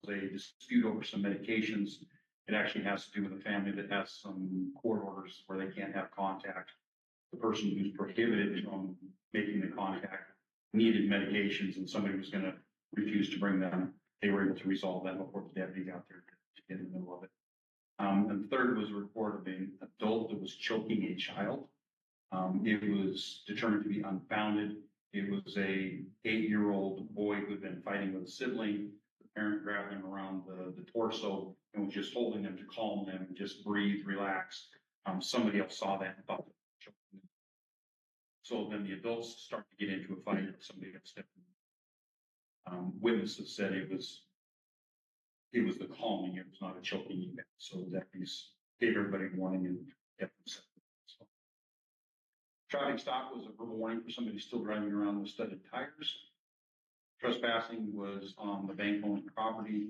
a dispute over some medications. It actually has to do with a family that has some court orders where they can't have contact. The person who's prohibited from making the contact needed medications, and somebody was going to refuse to bring them. They were able to resolve that before the deputy got there to get in the middle of it. And third was a report of an adult that was choking a child. It was determined to be unfounded. It was a 8-year-old boy who had been fighting with a sibling. The parent grabbed him around the torso and was just holding them to calm them and just breathe, relax. Somebody else saw that and thought, so then the adults start to get into a fight and somebody got stepped in. Witnesses said it was the calming, it was not a choking event. So the deputies gave everybody a warning and kept them separate. So, traffic stop was a verbal warning for somebody still driving around with studded tires. Trespassing was on the bank-owned property.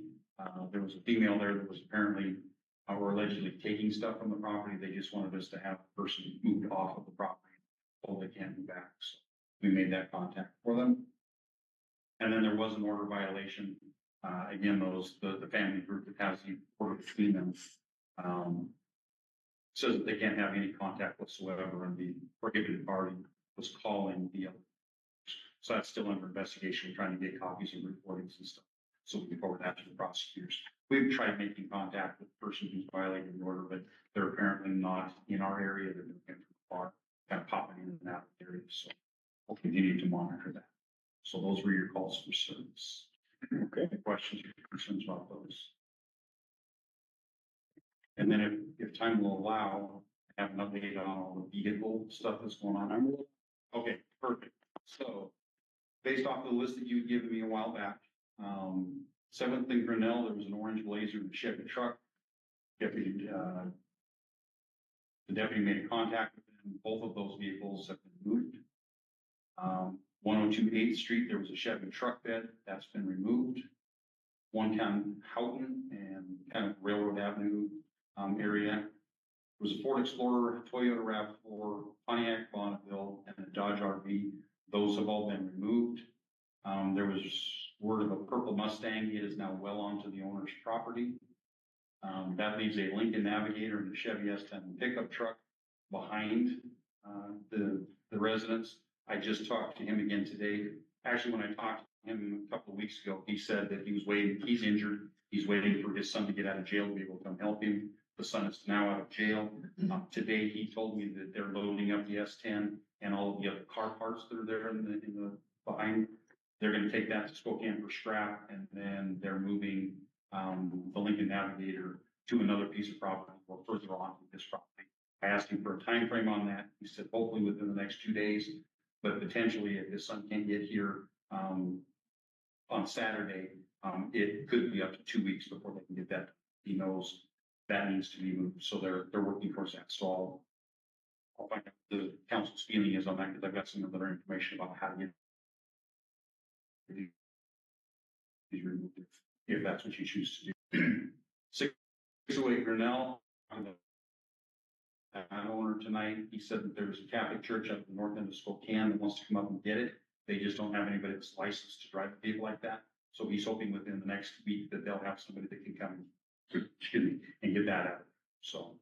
There was a female there that was apparently or allegedly taking stuff from the property. They just wanted us to have the person moved off of the property. Told they can't be back. So we made that contact for them. And then there was an order violation. Again, the family group that has the order between them says that they can't have any contact whatsoever, and the prohibited party was calling the other. So that's still under investigation. We're trying to get copies of recordings and stuff, so we can forward that to the prosecutors. We've tried making contact with the person who's violating the order, but they're apparently not in our area. They're looking from far, kind of popping in and out of the area. So we'll continue to monitor that. So those were your calls for service. Okay. Any questions or concerns about those? And then if time will allow, I have an update on all the vehicle stuff that's going on. Okay, perfect. So based off the list that you had given me a while back, 7th and Grinnell, there was an orange Blazer and a Chevy truck. The deputy made a contact with them. Both of those vehicles have been moved. 102 8th Street, there was a Chevy truck bed that's been removed. 110 Houghton and kind of Railroad Avenue area. There was a Ford Explorer, Toyota RAV4, Pontiac Bonneville, and a Dodge RV. Those have all been removed. There was word of a purple Mustang. It is now well onto the owner's property. That leaves a Lincoln Navigator and a Chevy S10 pickup truck behind the residence. I just talked to him again today. Actually, when I talked to him a couple of weeks ago, he said that he was waiting. He's injured. He's waiting for his son to get out of jail to be able to come help him. The son is now out of jail. Today, he told me that they're loading up the S10 and all of the other car parts that are there in the behind. They're going to take that to Spokane for scrap, and then they're moving the Lincoln Navigator to another piece of property or further on to this property. I asked him for a time frame on that. He said hopefully within the next 2 days, but potentially if his son can't get here on Saturday, it could be up to 2 weeks before they can get that. He knows that needs to be moved, so they're working towards that. So I'll find out what the council's feeling is on that, because I've got some other information about how to get these removed if that's what you choose to do. 608 Grinnell, an owner tonight. He said that there's a Catholic church up in the north end of Spokane that wants to come up and get it. They just don't have anybody that's licensed to drive a vehicle like that. So he's hoping within the next week that they'll have somebody that can come and get that out. So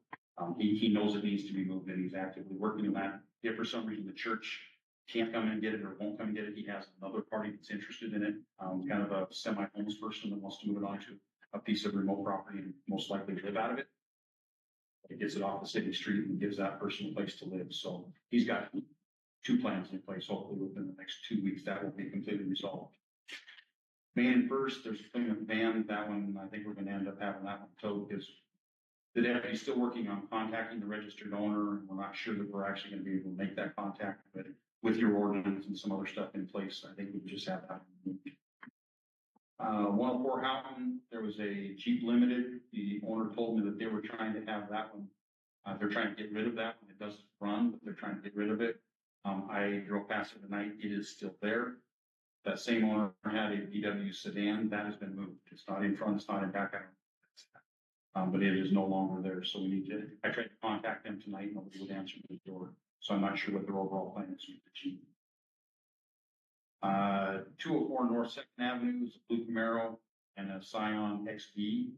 he knows it needs to be moved, and he's actively working on that. If for some reason the church can't come and get it or won't come and get it, he has another party that's interested in it, kind of a semi-homeless person that wants to move it onto a piece of remote property and most likely live out of it. It gets it off the city street and gives that person a place to live. So he's got 2 plans in place. Hopefully within the next 2 weeks, that will be completely resolved. Main and First, there's a thing with van. That one, I think we're going to end up having that one towed, because the deputy's still working on contacting the registered owner, and we're not sure that we're actually going to be able to make that contact. But with your ordinance and some other stuff in place, I think we just have that moved. 104 Houghton, there was a Jeep Limited. The owner told me that they were trying to have that one. They're trying to get rid of that one. It doesn't run, but they're trying to get rid of it. I drove past it tonight. It is still there. That same owner had a VW sedan that has been moved. It's not in front, it's not in back. But it is no longer there. So we need to, I tried to contact them tonight. Nobody would answer the door. So I'm not sure what their overall plan is with the Jeep. 204 North 2nd Avenue is a blue Camaro. and a Scion XD.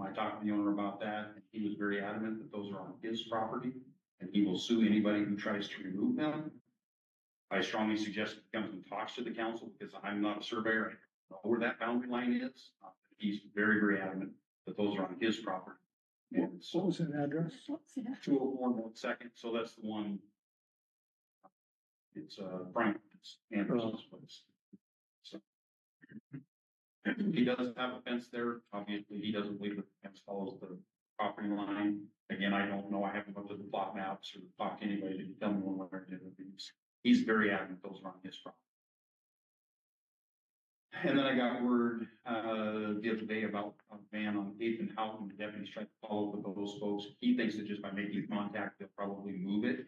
I talked to the owner about that, and he was very adamant that those are on his property, and he will sue anybody who tries to remove them. I strongly suggest he comes and talks to the council, because I'm not a surveyor. I don't know where that boundary line is. He's very, very adamant that those are on his property. And so, What was that address? 204 North Second, so that's the one. It's, Frank, it's Anderson's place. So. He does have a fence there. Obviously, he doesn't believe that the fence follows the property line. Again, I don't know. I haven't looked at the plot maps or talked to anybody to tell me one way or the other. He's very adamant those are on his property. And then I got word, the other day about a van on 8th and Houghton. The deputy's trying to follow up with those folks. He thinks that just by making contact, they'll probably move it.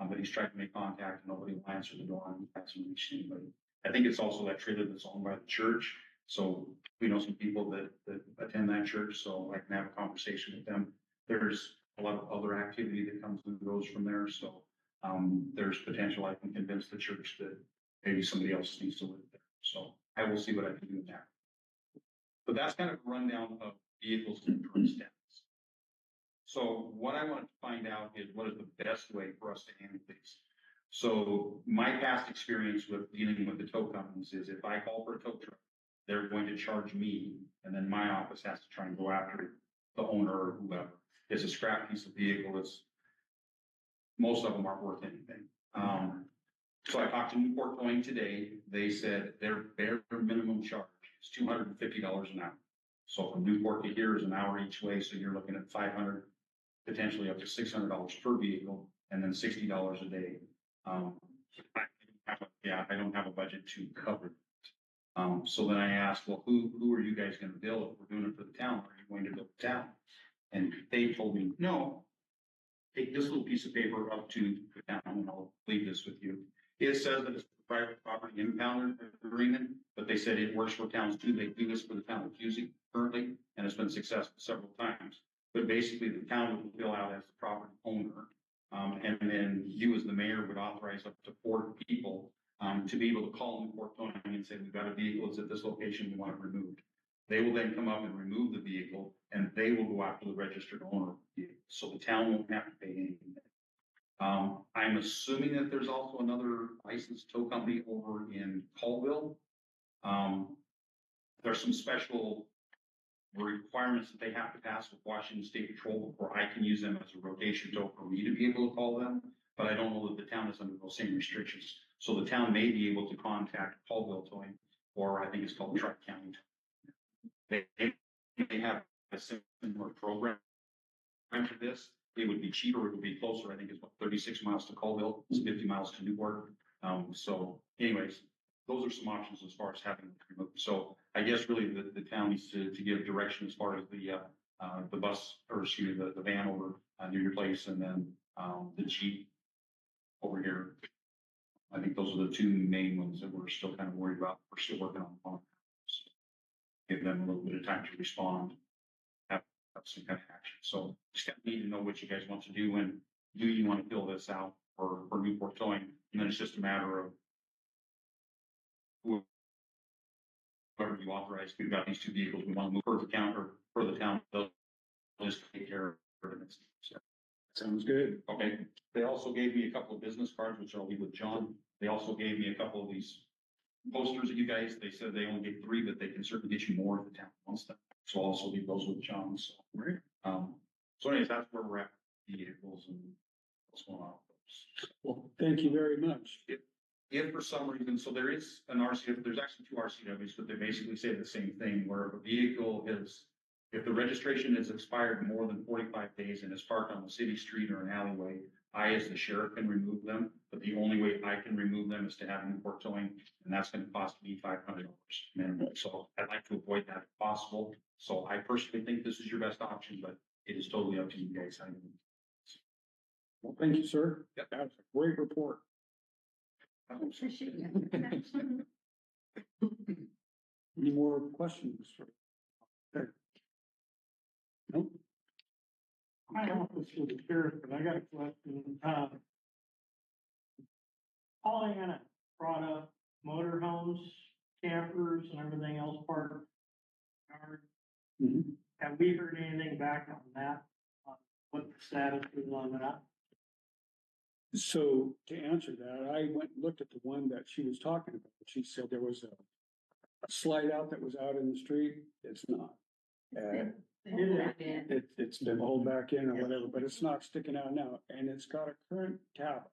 But he's tried to make contact and nobody will answer the door, and he hasn't reached anybody. I think it's also that trailer that's owned by the church. So we know some people that attend that church, so I can have a conversation with them. There's a lot of other activity that comes and goes from there. So there's potential I can convince the church that maybe somebody else needs to live there. So I will see what I can do with that. But that's kind of a rundown of vehicles in current status. So what I want to find out is what is the best way for us to handle these. So my past experience with dealing with the tow companies is if I call for a tow truck, they're going to charge me, and then my office has to try and go after the owner or whoever. It's a scrap piece of vehicle. Most of them aren't worth anything. So I talked to Newport Towing today. They said their bare minimum charge is $250 an hour. So from Newport to here is an hour each way. So you're looking at $500, potentially up to $600 per vehicle, and then $60 a day. I don't have a budget to cover it. So then I asked, well, who are you guys going to bill if we're doing it for the town? Are you going to bill the town? And they told me, no, take this little piece of paper up to the town, and I'll leave this with you. It says that it's a private property impound agreement, but they said it works for towns too. They do this for the town of Cusick currently, and it's been successful several times. But basically, the town would fill out as the property owner, and then you as the mayor would authorize up to 4 people to be able to call Newport Towing and say, we've got a vehicle, it's at this location, we want it removed. They will then come up and remove the vehicle, and they will go after the registered owner of the vehicle. So the town won't have to pay anything. I'm assuming that there's also another licensed tow company over in Colville. There's some special requirements that they have to pass with Washington State Patrol before I can use them as a rotation tow for me to be able to call them. But I don't know that the town is under those same restrictions. So the town may be able to contact Colville Towing, or I think it's called Truck County. They have a similar program for this. It would be cheaper, it would be closer. I think it's 36 miles to Colville, it's 50 miles to Newport. So anyways, those are some options as far as having it removed. So I guess really the town needs to give direction as far as the bus, or excuse me, the van over near your place, and then the Jeep over here. I think those are the 2 main ones that we're still kind of worried about. We're still working on them. So give them a little bit of time to respond, have some kind of action. So just need to know what you guys want to do, and do you want to fill this out for Newport Towing? And then it's just a matter of whoever you authorize. We've got these 2 vehicles we want to move for the town, or for the town. They'll just take care of it. So. Sounds good. Okay. They also gave me a couple of business cards, which I'll leave with John. They also gave me a couple of these posters that you guys, they said they only gave 3, but they can certainly get you more if the town wants them. So I'll also leave those with John. So, Right. So anyways, that's where we're at with vehicles and what's going on with those. Well, thank you very much. If for some reason, so there is an RCW, there's actually 2 RCWs, but they basically say the same thing, where if a vehicle is, if the registration is expired more than 45 days and is parked on the city street or an alleyway, I, as the sheriff, can remove them, but the only way I can remove them is to have Newport Towing, and that's going to cost me $500 minimum. So I'd like to avoid that if possible. So I personally think this is your best option, but it is totally up to you guys. Well, thank you, sir. Yep. That's a great report. Appreciate you. Any more questions? Nope. I don't know if this was the sheriff, but I got a question. Pollyanna brought up motorhomes, campers, and everything else parked Howard. Mhm. Have we heard anything back on that? What the status is on that? So to answer that, I went and looked at the one that she was talking about. She said there was a slide out that was out in the street. It's not. It's been pulled back in or whatever, but it's not sticking out now, and it's got a current tab.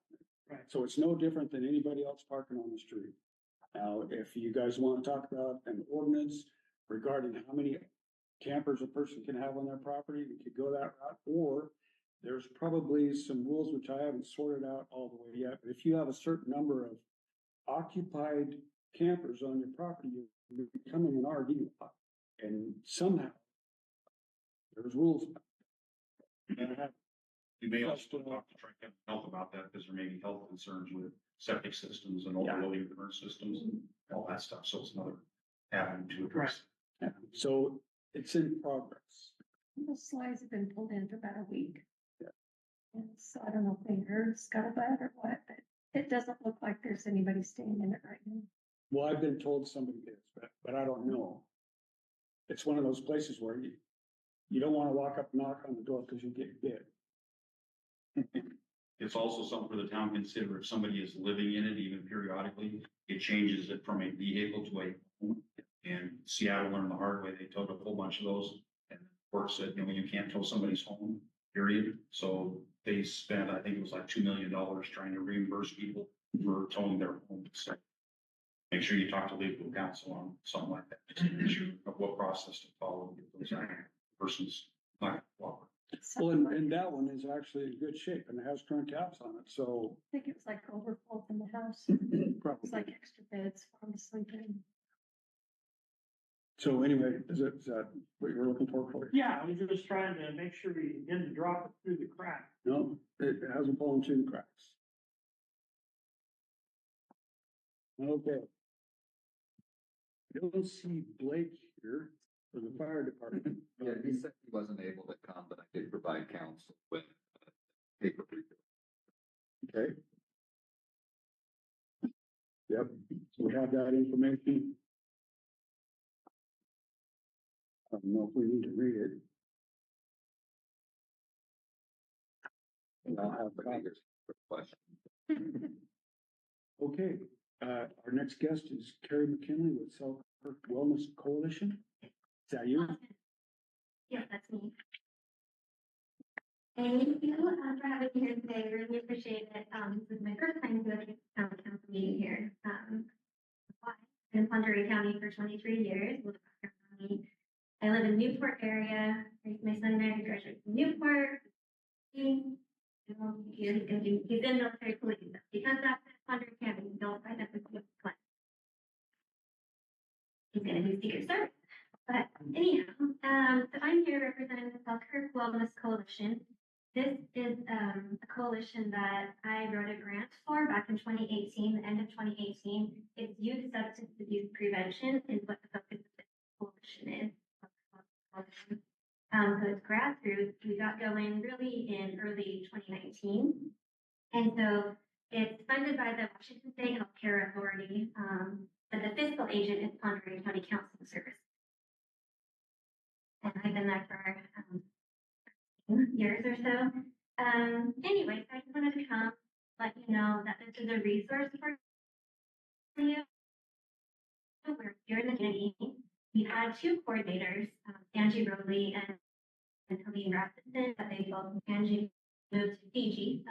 Right. So it's no different than anybody else parking on the street. Now, if you guys want to talk about an ordinance regarding how many campers a person can have on their property, we could go that route, or there's probably some rules which I haven't sorted out all the way yet, but if you have a certain number of occupied campers on your property, you're becoming an RV lot. And somehow there's rules. You may also talk to Tri-County Health about that, because there may be health concerns with septic systems and overloading current systems and all that stuff, so it's another avenue to address. Yeah, so it's in progress. Those slides have been pulled in for about a week. Yeah. And so I don't know if they heard scuttlebutt or what, but it doesn't look like there's anybody staying in it right now. Well, I've been told somebody is, but I don't know. It's one of those places where you don't want to walk up and knock on the door because you'll get bit. It's also something for the town to consider. If somebody is living in it, even periodically, it changes it from a vehicle to a home. And Seattle learned the hard way. They towed a whole bunch of those, and the court said, you can't tow somebody's home, period. So they spent, I think it was like $2 million trying to reimburse people for towing their home. So make sure you talk to legal counsel on something like that, just to make sure of what process to follow to get those persons not cooperate. Well, and that one is actually in good shape and it has current tabs on it, so. I think it was like overflow from the house. It's Probably. like extra beds for them to sleep in. So anyway, is that what you're looking for? Yeah, I was just trying to make sure we didn't drop it through the crack. No, it hasn't fallen through the cracks. Okay. I don't see Blake here for the fire department. Yeah, he said he wasn't able to come, but I did provide counsel with paper. Okay. Yep, so we have that information. I don't know if we need to read it. And I'll have copies. Question. Okay, our next guest is Carrie McKinley with Selkirk Wellness Coalition. Is that you? Yeah, that's me. Thank you for having me here today. Really appreciate it. This is my first time doing a town council meeting here. I've been in Ponderay County for 23 years. I live in Newport area. My son married graduated from Newport. He's in military police. Because that's Ponderay County, don't sign up with the plan. He's gonna do Secret Service. But anyhow, so I'm here representing the Selkirk Wellness Coalition. This is a coalition that I wrote a grant for back in 2018, the end of 2018. It's youth substance abuse prevention is what the focus of this coalition is. So it's grassroots. We got going really in early 2019. And so it's funded by the Washington State Healthcare Authority, but the fiscal agent is Ponderay County Counseling Service. And I've been there for years or so. Anyways, I just wanted to come let you know that this is a resource for you. We're here in the community. We've had two coordinators, Angie Rowley and Helene Rasmussen, but they both, Angie moved to Fiji,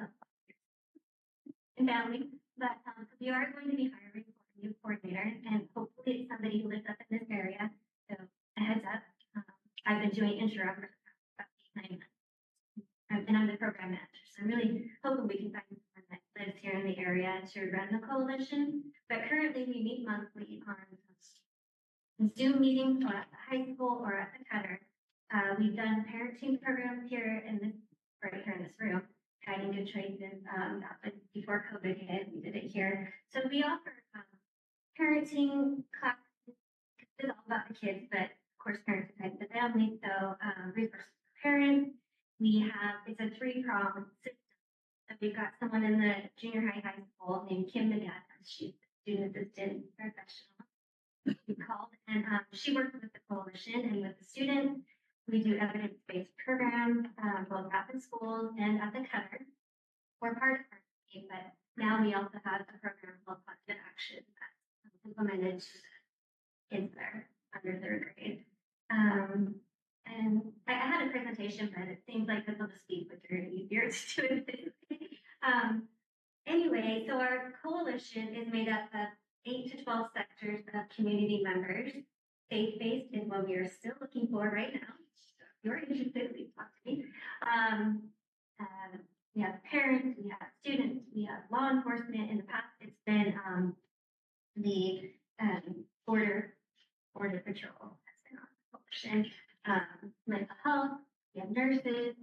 and family. But so we are going to be hiring for a new coordinator, and hopefully it's somebody who lives up in this area. So a heads up. I've been doing interim for about 9 months. And I'm the program manager, so I'm really hoping we can find someone that lives here in the area to run the coalition. But currently we meet monthly on Zoom meetings or at the high school or at the Cutter. We've done parenting programs here in this, right here in this room, guiding good choices. That was before COVID hit, we did it here. So we offer parenting classes. It's all about the kids, but of course parents decide the family. So resources for parents. We have, it's a 3-pronged system. So we've got someone in the junior high school named Kim McGuff. She's a student assistant professional. We called and she works with the coalition coalition and with the students. We do evidence-based programs, both at the schools and at the Cutter. We're part of our team, but now we also have a program called Positive Action that's implemented to the kids there under third grade. And I had a presentation, but it seems like this will just be quicker and easier to do it. Anyway, so our coalition is made up of 8 to 12 sectors of community members. Faith-based is what we are still looking for right now. If you're interested, please talk to me. We have parents, we have students, we have law enforcement. In the past, it's been the border patrol has been on the coalition. Mental health, we have nurses.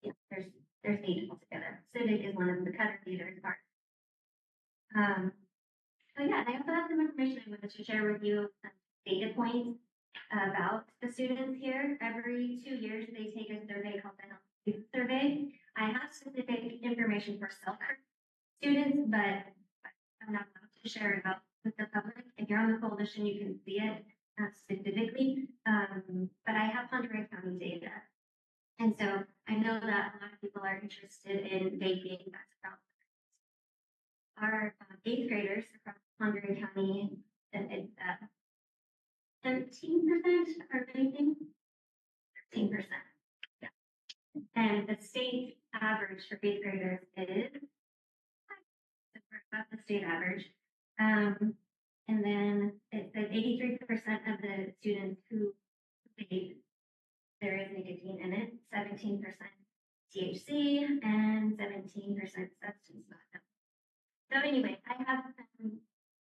Yeah, there's 8 altogether. Civic is one of the Cutter leaders. So yeah, I also have some information I wanted to share with you, some data points about the students here. Every 2 years, they take a survey called the Health Youth Survey. I have specific information for self-care students, but I'm not allowed to share it out with the public. If you're on the coalition, you can see it specifically. But I have Honduras County data. And so I know that a lot of people are interested in vaping. That's about our 8th graders across Honduras County, and it's 17% are vaping. 13%. Yeah. And the state average for 8th graders is about the state average. And then it says 83% of the students who vape, there is nicotine in it, 17% THC, and 17% substance. So anyway, I have some,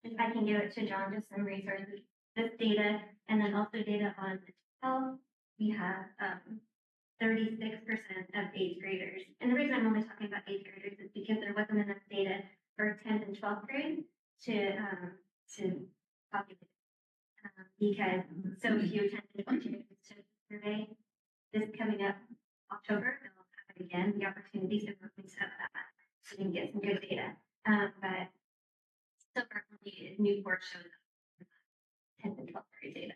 if I can give it to John, just some resources, this data, and then also data on health. We have 36% of 8th graders. And the reason I'm only talking about 8th graders is because there wasn't enough data for 10th and 12th grade to populate. Because so few 10th and 12th graders to survey this coming up October, they'll have it again, the opportunity to move stuff that so we can get some good data. But so far, only Newport shows 10th and 12th grade data.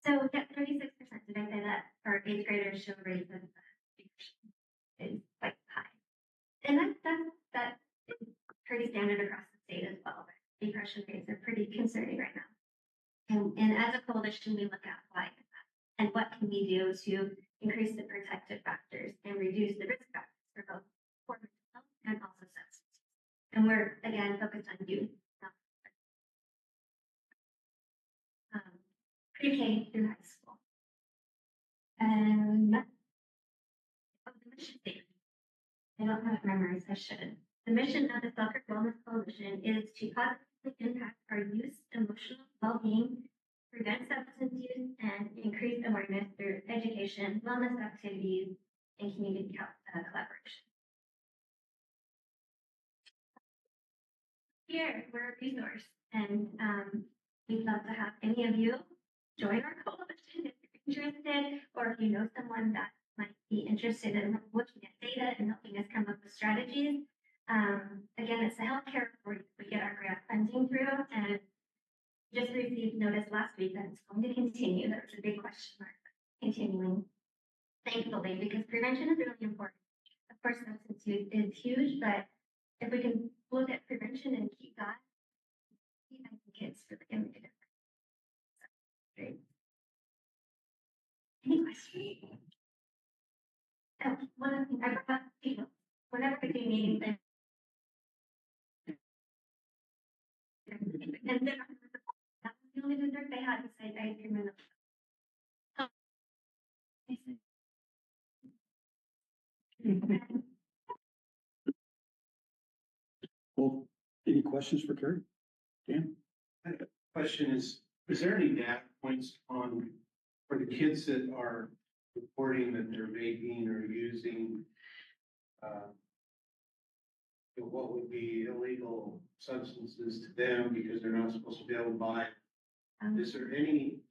So yeah, 36%, did I say that? For 8th graders show rates of depression is quite high. And that is pretty standard across the state as well. But depression rates are pretty concerning right now. And as a coalition, we look at why and what can we do to increase the protective factors and reduce the risk factors for both poor mental health and also substance. And we're, again, focused on youth. Pre-K through high school. The mission statement. I don't have it memorized, I should. The mission of the Self-Care Wellness Coalition is to positively impact our youth's emotional well-being, prevent substance use, and increase awareness through education, wellness activities, and community collaboration. Here, we're a resource, and we'd love to have any of you join our coalition if you're interested, or if you know someone that might be interested in looking at data and helping us come up with strategies. Again, it's the healthcare report we get our grant funding through, and just received notice last week that it's going to continue. That was a big question mark, continuing, thankfully, because prevention is really important. Of course, substance use is huge, but if we can look at prevention and keep that, I think it's really going to make a difference. So, great. Any questions? Oh, one other thing I forgot, whenever we do meetings, and then that was the only dessert they had besides ice cream and Well, any questions for Carrie? Dan? Question is there any data points on, for the kids that are reporting that they're vaping or using, what would be illegal substances to them because they're not supposed to be able to buy? Is there any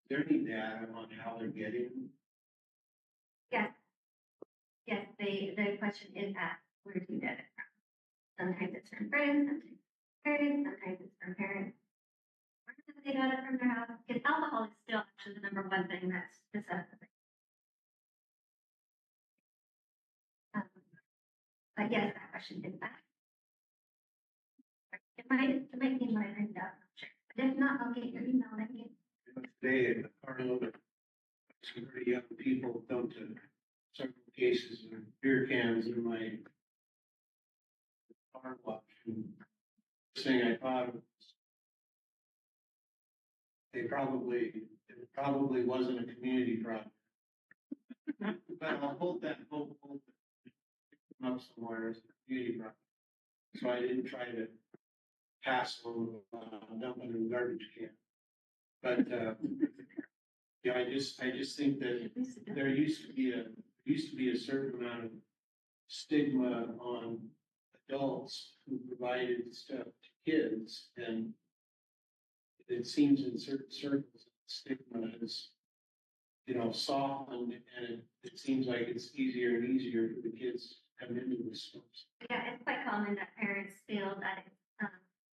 data on how they're getting? Yes. Yes, the question is asked, where do you get it from? Sometimes it's from friends, sometimes it's from parents, sometimes it's from parents. Where does got it from their house, because alcohol is still actually the number one thing that's accessible. But yes, that question is back. It might be my end up, I'm sure. But if not, I'll get your email and get. Today, at the car load, some pretty young people dumped several cases of beer cans in my car wash. And the thing I thought of was, it probably wasn't a community project. But I'll hold that hope up somewhere as a community project. So I didn't try to pass on dumping in garbage can. But, yeah, I just think that there used to be a certain amount of stigma on adults who provided stuff to kids, and it seems in certain circles, stigma is, softened, and it seems like it's easier and easier for the kids to come into this stuff. Yeah, it's quite common that parents feel that it's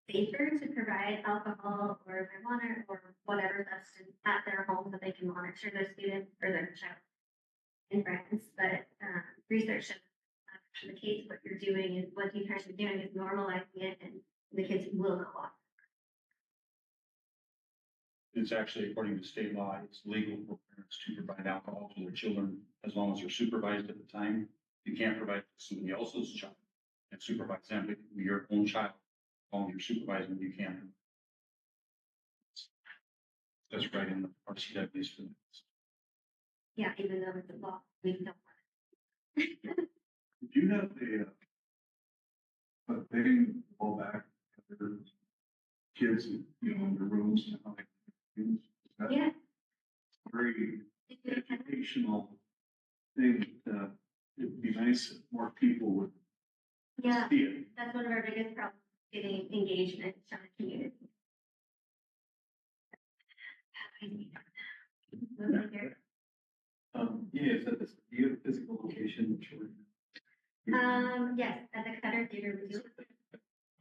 safer to provide alcohol or marijuana or whatever substance at their home so they can monitor their students or their child and friends. But research shows the case what you're doing is what you parents are doing is normalizing it, and the kids will go off. It's actually, according to state law, it's legal for parents to provide alcohol to their children as long as they're supervised at the time. You can't provide it to somebody else's child and supervise them, but your own child, as long as you're supervising, you can. That's right in the RCW's for this. Yeah, even though it's a law, we don't want Do you have a thing all back for kids, in their rooms and how they use? it. Yeah. Very educational thing. It'd be nice if more people would Yeah, see it. that's one of our biggest problems, getting engagement from the community. Is that this, do you have a physical location? Yes, at the Cutter Theater, we do.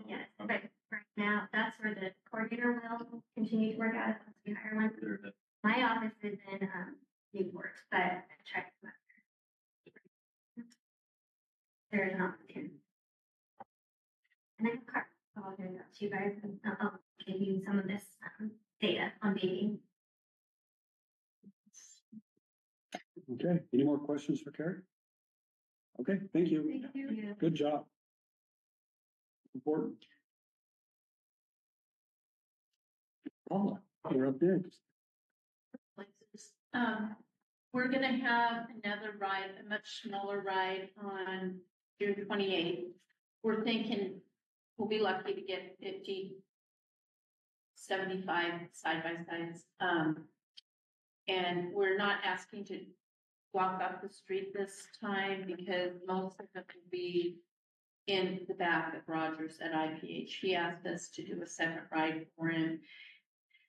Yes, but right now, that's where the coordinator will continue to work out if we hire one. My office is in, Newport, but I tried to come up there. There is an opportunity. And I have a card, so I'll give that to you guys, and I'll give you some of this, data on baby. Okay, any more questions for Carrie? Okay, thank you. Thank you. Good job. Important. Paula, you're up next. Places. We're gonna have another ride, a much smaller ride on June 28th. We're thinking we'll be lucky to get 50, 75 side by sides. And we're not asking to walk up the street this time because most of them can be in the back of Rogers at IPH. He asked us to do a second ride for him.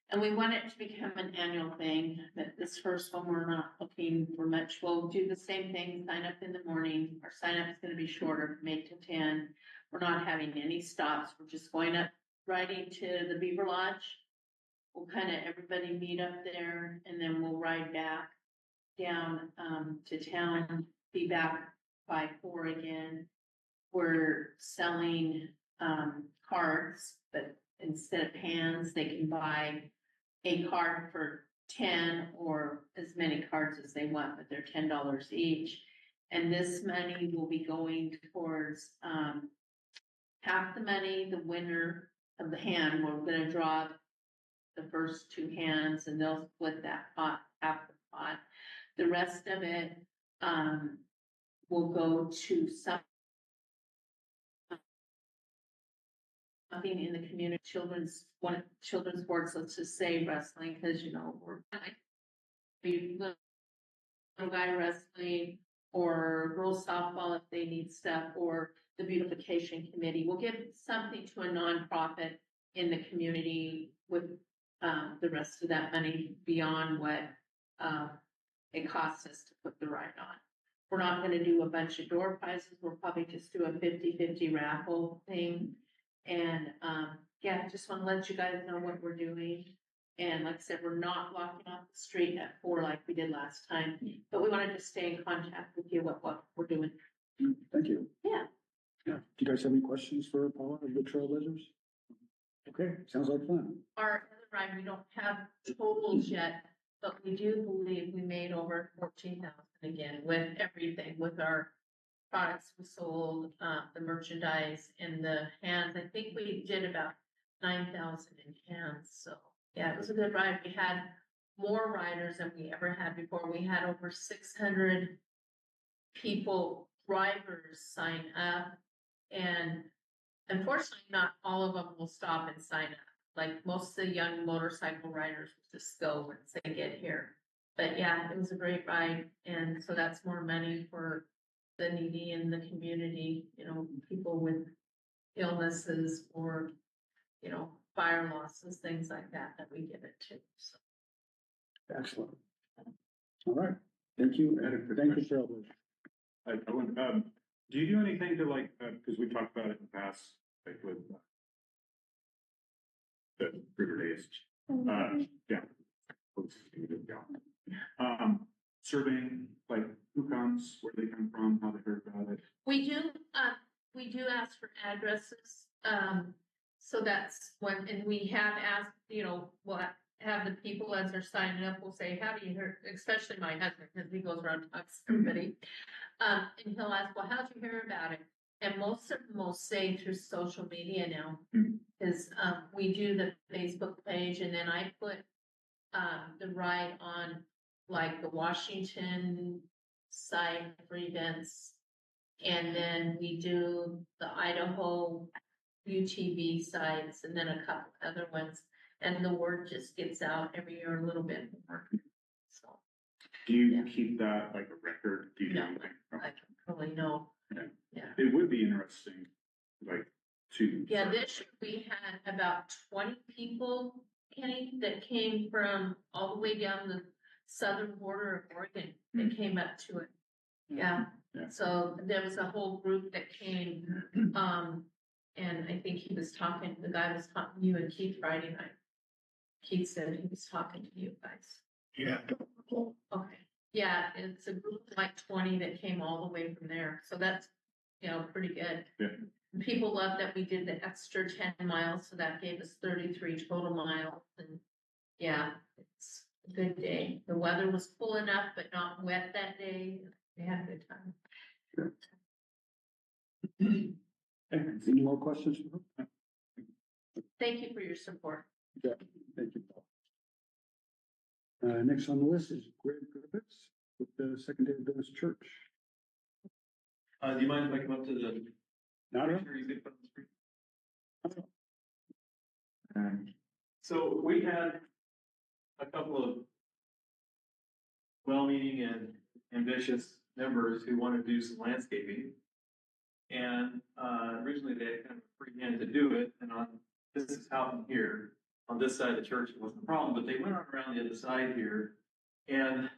And we want it to become an annual thing, but this first one, we're not looking for much. We'll do the same thing, sign up in the morning. Our sign up is going to be shorter from 8 to 10. We're not having any stops. We're just going up, riding to the Beaver Lodge. We'll kind of everybody meet up there, and then we'll ride back down to town, be back by 4 again. We're selling cards, but instead of hands, they can buy a card for 10 or as many cards as they want, but they're $10 each. And this money will be going towards half the money, the winner of the hand. We're going to draw the first 2 hands and they'll split that pot, half the pot. The rest of it will go to something in the community, children's sports, let's just say wrestling, because we're little guy wrestling or girls softball if they need stuff, or the beautification committee. We'll give something to a nonprofit in the community with the rest of that money beyond what it costs us to put the ride on. We're not going to do a bunch of door prizes. We'll probably just do a 50-50 raffle thing. And yeah, just want to let you guys know what we're doing. And like I said, we're not blocking off the street at 4 like we did last time, but we wanted to stay in contact with you what we're doing. Thank you. Yeah. Yeah. Do you guys have any questions for Paula of the Trailblazers? Okay, sounds like fun. Our other ride, we don't have totals yet, but we do believe we made over 14,000 again with everything, with our products we sold, the merchandise and the hands. I think we did about 9,000 in hands. So yeah, it was a good ride. We had more riders than we ever had before. We had over 600 people, drivers sign up, and unfortunately, not all of them will stop and sign up. Like most of the young motorcycle riders will just go once they get here. But yeah, it was a great ride, and so that's more money for the needy in the community, you know, people with illnesses or, you know, fire losses, things like that, that we give it to, so. Excellent. All right, thank you. I had a quick Thank you, question. Trailblazers. I wouldn't, do you do anything to like, because we talked about it in the past, like with the River Days, yeah. Surveying, like who comes, where they come from, how they heard about it. We do ask for addresses, so that's when, and we have asked, you know, what, have the people as they're signing up will say, how do you hear, especially my husband, because he goes around and talks to everybody. And he'll ask, well, how'd you hear about it? And most of them will say through social media now, because, we do the Facebook page, and then I put, the ride on like the Washington site for events. And then we do the Idaho UTV sites and then a couple other ones. And the word just gets out every year a little bit more. So Do you Yeah. keep that like a record? Do you do No, anything? I can really know. It would be interesting, like, to. Yeah, this year we had about 20 people, Kenny, that came from all the way down the southern border of Oregon that came up to it. Yeah, Yeah. so there was a whole group that came, and I think he was talking, the guy was talking to you and Keith Friday night. Keith said he was talking to you guys. Yeah. Okay, yeah, it's a group of like 20 that came all the way from there, so that's, you know, pretty good. Yeah. People love that we did the extra 10 miles, so that gave us 33 total miles, and yeah, it's a good day. The weather was cool enough, but not wet that day. We had a good time. Any more questions? for her? Thank you for your support. Yeah, thank you, Paul. Next on the list is Greg Griffiths with the Second Day Adventist Church. Do you mind if I come up to the? Not at all. Sure, you can put on the screen. So we had a couple of well-meaning and ambitious members who wanted to do some landscaping. And originally they had kind of a free hand to do it, and this is Houghton here, on this side of the church, it wasn't a problem, but they went on around the other side here, and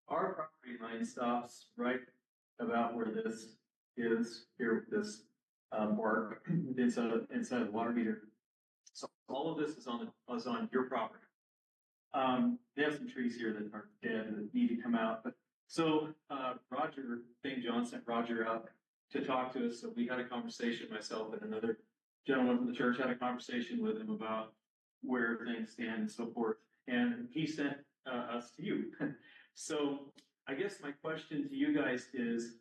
our property line stops right about where this is, here with this bark inside of the water meter. So all of this is on your property. They have some trees here that are dead that need to come out, but so Roger, St. John sent Roger out to talk to us. So we had a conversation, myself and another gentleman from the church had a conversation with him about where things stand and so forth. And he sent us to you. So I guess my question to you guys is,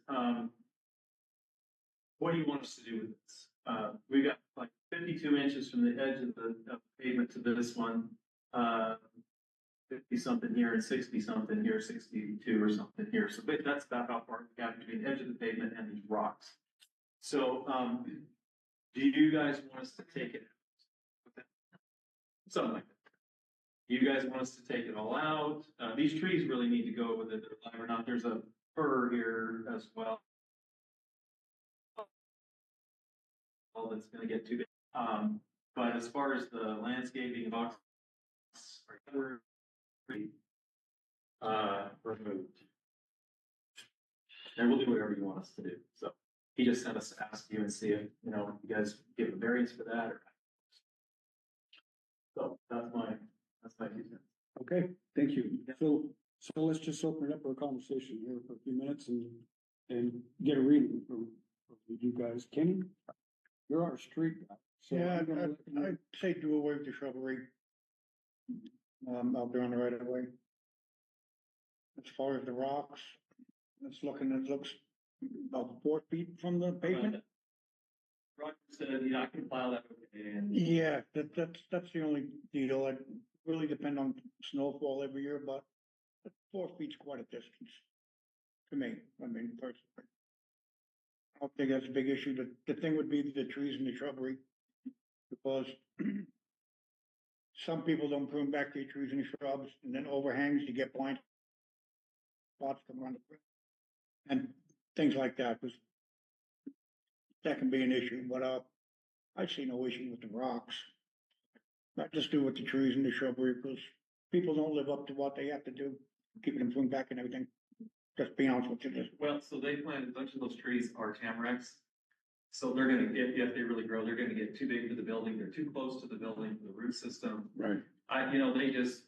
what do you want us to do with this? We got like 52 inches from the edge of the pavement to this one, 50 something here and 60 something here, 62 or something here. So that's about how far we got between the edge of the pavement and these rocks. So, do you guys want us to take it? Something like that. Do you guys want us to take it all out? These trees really need to go whether they're alive or not. There's a fir here as well. That's going to get too big. But as far as the landscaping box, removed. And we'll do whatever you want us to do. So he just sent us to ask you and see if, you know, you guys give a variance for that or. So that's my 2 cents. Okay, thank you. So let's just open it up for a conversation here for a few minutes and get a reading from you guys. Kenny, you're our street guy. So Yeah, I'm gonna let you- I'd say do away with the shrubbery. Out there on the right of way. As far as the rocks, it looks about 4 feet from the pavement. Roger said, I can file that okay, and Yeah, that's the only deal. It really depend on snowfall every year, but 4 feet's quite a distance. To me, I mean, personally. I don't think that's a big issue. The thing would be the trees and the shrubbery. Because some people don't prune back their trees and shrubs, and then overhangs, you get blind spots come around the front. And things like that, because that can be an issue, but, I see no issue with the rocks. Not just do with the trees and the shrubbery, because people don't live up to what they have to do, keeping them pruned back and everything. Just be honest with you, just well, so they planted a bunch of those trees are tamaracks. So they're gonna get, if they really grow, they're gonna get too big for the building, they're too close to the building, the root system. Right. They just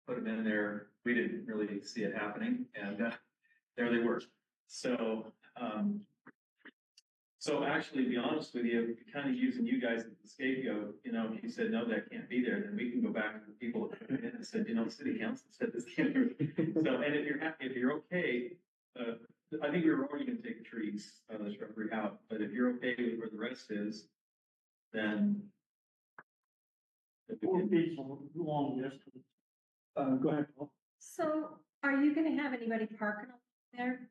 put them in there, we didn't really see it happening, and, there they were. So, actually, to be honest with you, kind of using you guys as the scapegoat, if you said, no, that can't be there, then we can go back to the people that put it in and said, city council said this can't be. So, and if you're happy, if you're okay, I think we were already gonna take the trees, the shrubbery out, but if you're okay with where the rest is, then. 4 feet long distance. Go ahead, Paul. So are you gonna have anybody parking there?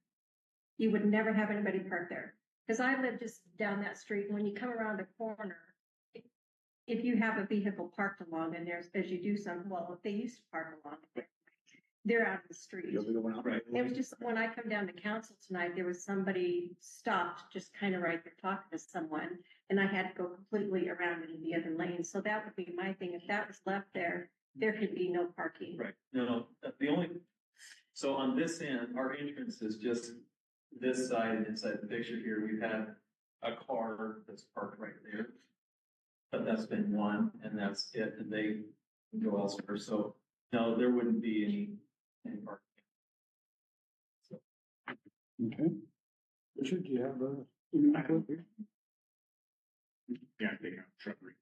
You would never have anybody park there, because I live just down that street, and when you come around the corner, if you have a vehicle parked along, and there's, as you do if they used to park along, they're out of the street. You'll be going out. Right. It was just, when I come down to council tonight, there was somebody stopped just kind of right there talking to someone, and I had to go completely around into the other lane, so that would be my thing, if that was left there, there could be no parking. Right, no, so on this end, our entrance is just this side, and inside the picture here, we've had a car that's parked right there. But that's been one, and that's it, and they go elsewhere, so, no, there wouldn't be any parking. Okay. Richard, do you have a? Yeah, they have shrubbery.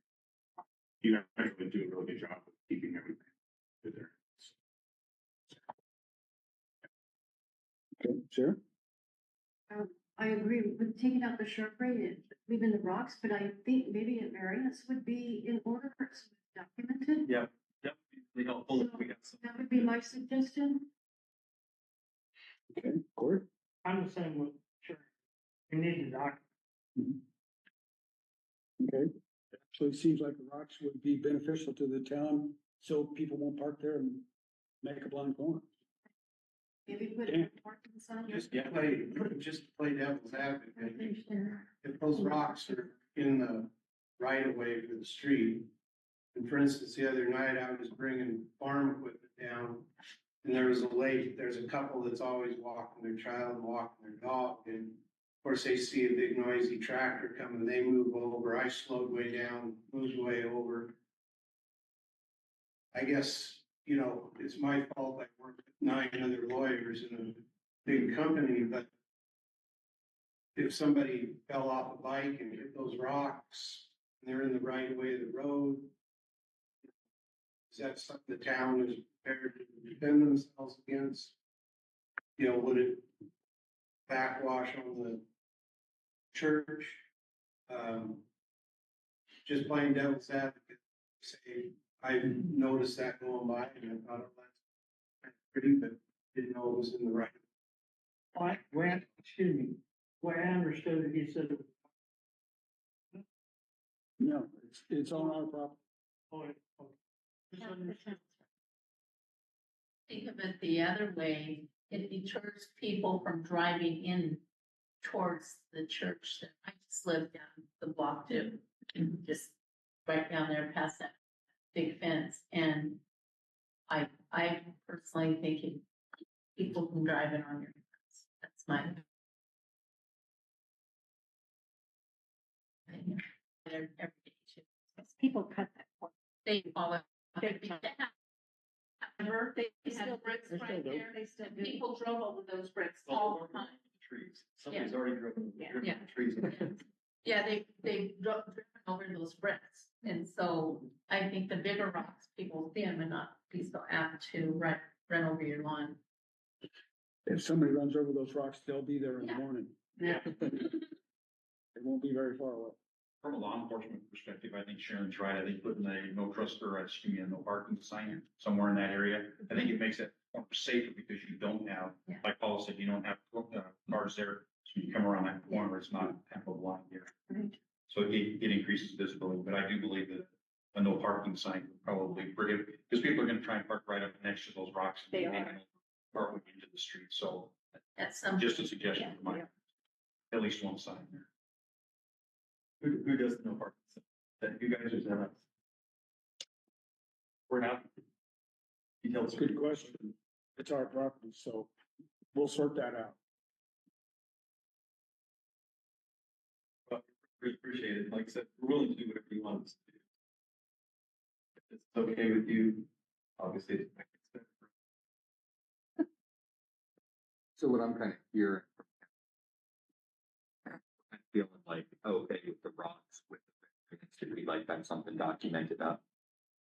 You guys really do a really good job of keeping everything good there. Okay, Sarah? I agree with taking out the shrubbery and leaving the rocks, but I think maybe a variance would be in order, so it's documented. Yep, really helpful if we got some. That would be my suggestion. Okay, Corey? I'm the same with, sure, we need to document. Okay, so it seems like the rocks would be beneficial to the town, so people won't park there and make a blind corner. Maybe put Yeah. a parking sign. Just to play devil's advocate, if those rocks are in the right of way for the street. And for instance, the other night I was bringing farm equipment down and there was a lady, there's a couple that's always walking their child and walking their dog. And of course they see a big noisy tractor coming, they move over. I slowed way down, moved way over. I guess, it's my fault. I work with 9 other lawyers in a big company, but if somebody fell off a bike and hit those rocks and they're in the right of way of the road, is that something the town is prepared to defend themselves against? Would it backwash on the church? Just plain devil's advocate, say, I noticed that going by and I thought, oh, that's pretty, but didn't know it was in the right. Excuse me, the way I understood it, he said, No, it's on our property. Think of it the other way, it deters people from driving in towards the church that I just live down the block too. Just right down there past that big fence, and I personally think it, people can drive it on your fence. That's my opinion. Every day too. People cut that corner They all. They still- had bricks they still right do. there. They still do. People drove over those bricks all the time. Trees. Somebody's already driven. Yeah. driven Yeah. Trees. Yeah, they drove over those bricks. And so I think the bigger rocks, people see them and not be so apt to run over your lawn. If somebody runs over those rocks, they'll be there in the Yeah. morning. Yeah. They won't be very far away. From a law enforcement perspective, I think Sharon's right. I think putting a no trust or a no parking sign somewhere in that area, I think it makes it more safer because you don't have, Yeah. like Paul said, you don't have cars there. So you come around that corner, it's not half a block here. Right. So it increases visibility, but I do believe that a no parking sign would probably prohibit, because people are gonna try and park right up next to those rocks. They and are. Park into the street. So That's some. just a suggestion Yeah, of mine. At least one sign there. Who doesn't know parking? That you guys just have us. We're not. That's a good question. It's our property, so we'll sort that out. We appreciate it. Like I said, we're willing to do whatever you want us to do. If it's okay with you, obviously. It's not expensive. So what I'm kind of hearing, I'm feeling like, okay, with the rocks, with the, should we like have something documented up?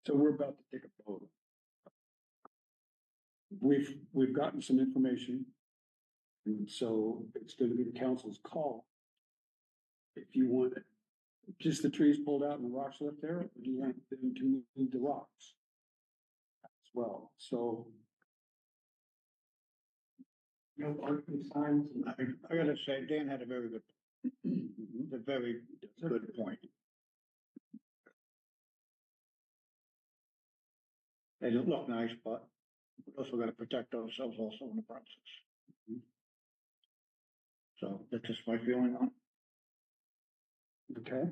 So we're about to take a vote. We've gotten some information. And so it's gonna be the council's call. If you want it, just the trees pulled out and the rocks left there, or do you want them to move the rocks? As well, so No parking signs. I gotta say, Dan had a very good, a very good point. They don't look nice, but we also gotta protect ourselves also in the process. So that's just my feeling on it. okay,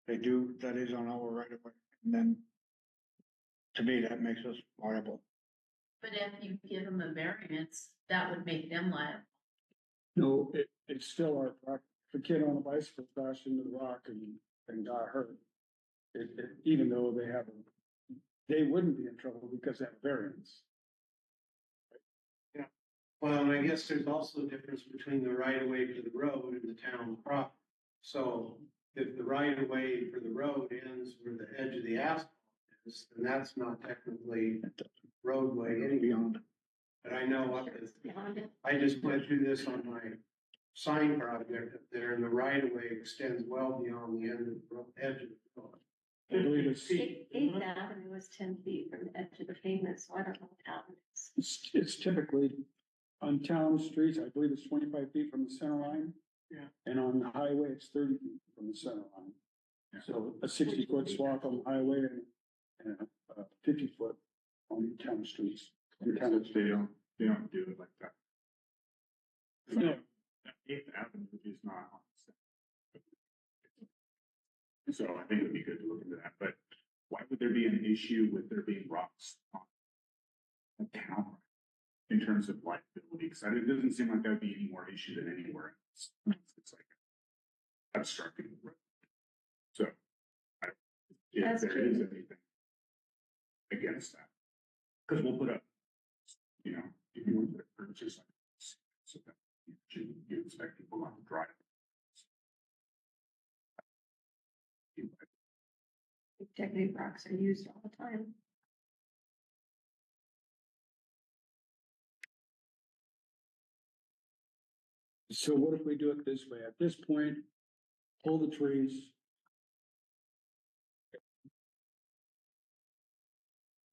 They do, that is on our right of way, and then to me, that makes us liable. But if you give them a variance, that would make them liable. no, it's still our property. If a kid on a bicycle crashed into the rock and got hurt, even though they wouldn't be in trouble because they have variance. Well, and I guess there's also a difference between the right of way to the road and the town property. So if the right of way for the road ends where the edge of the asphalt is, then that's not technically roadway anyway. Beyond. But I know up It's beyond it. I just went through this on my sign project up there, and the right of way extends well beyond the end of the edge of the road. I believe it's, Eighth Avenue was 10 feet from the edge of the pavement, so I don't know what happened. it's typically on town streets, I believe it's 25 feet from the center line. Yeah. And on the highway, it's 30 feet from the center line. So a 60-foot swath on the highway and a 50-foot on town streets. They don't do it like that. No. Eighth Avenue is not on the center. So I think it'd be good to look into that, but why would there be an issue with there being rocks on a town in terms of liability? Because it doesn't seem like that'd be any more issue than anywhere else. It's like obstructing the road. So if That's there true. is anything against that, because we'll put up, you know, if you want to put it just like this, so that you expect people not to drive. Decorative rocks are used all the time. So what if we do it this way? At this point, pull the trees.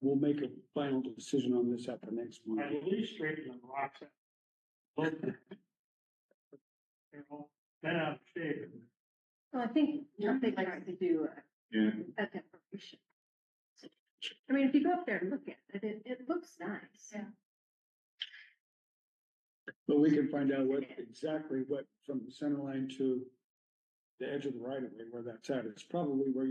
We'll make a final decision on this at the next At meeting. least straighten the rocks out. Both. You know, then I'm shaking. Well, I think something like to do Yeah. a declaration. I mean, if you go up there and look at it, it looks nice. Yeah. But we can find out exactly what from the center line to the edge of the right of way, where that's at. It's probably where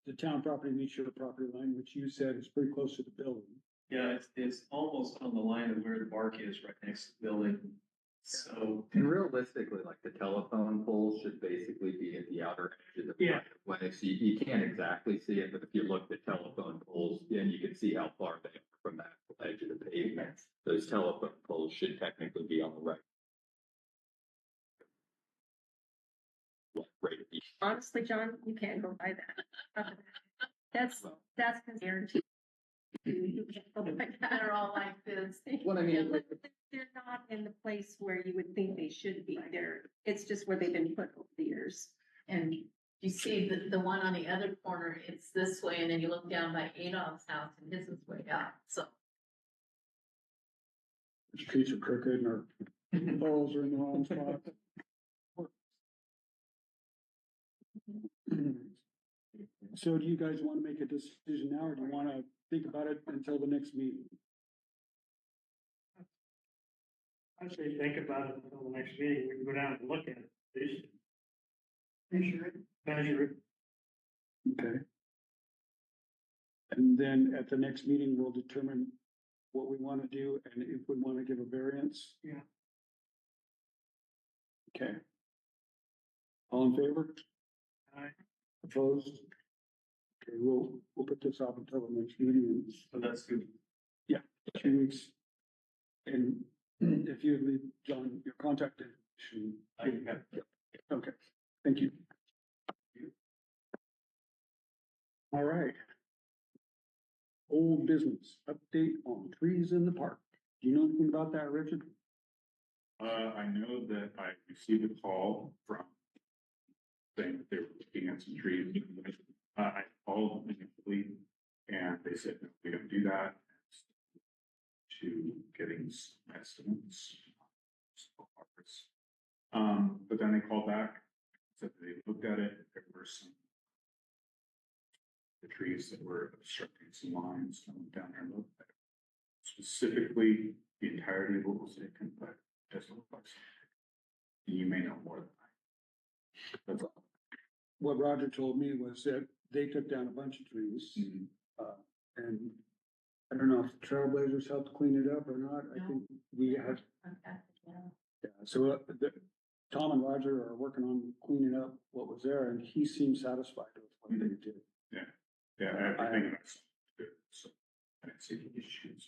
the town property meets your property line, which you said is pretty close to the building. Yeah, it's almost on the line of where the bark is, right next to the building. So, And realistically, like the telephone poles should basically be at the outer edge of the Yeah. right of way. So you can't exactly see it, but if you look at telephone poles, then you can see how far they are from that edge of the pavement. Those telephone poles should technically be on the right. Right at the Honestly, John, you can't go by that. That's guaranteed. You can't go by that. They're all like this. What I mean, But they're not in the place where you would think they should be. It's just where they've been put over the years. And you see the one on the other corner, it's this way, and then you look down by Adolph's house and his is way out, so. The streets are crooked and our poles are in the wrong spot. So do you guys want to make a decision now, or do you want to think about it until the next meeting? I'd say think about it until the next meeting, we can go down and look at it, please. Measure it. Okay. And then at the next meeting, we'll determine what we want to do and if we want to give a variance. Yeah. Okay. All in favor? Aye. Opposed? Okay, we'll put this off until the next meeting so that's good. in 2 weeks. And if you leave, John, your contact information. I can have, Okay, thank you. All right. Old business, update on trees in the park. Do you know anything about that, Richard? I know that I received a call from saying that they were looking at some trees. I called immediately and they said, no, we don't do that. To getting some estimates. But then they called back, said they looked at it, there were some the trees that were obstructing some lines. I went down there and looked at it. Specifically, the entirety of what was taken, but it doesn't look like something. And you may know more than I. That's all. What Roger told me was that they took down a bunch of trees. And I don't know if the Trailblazers helped clean it up or not. I think we had, yeah, so Tom and Roger are working on cleaning up what was there and he seemed satisfied with what they did. Yeah, everything was good, so I didn't see any issues.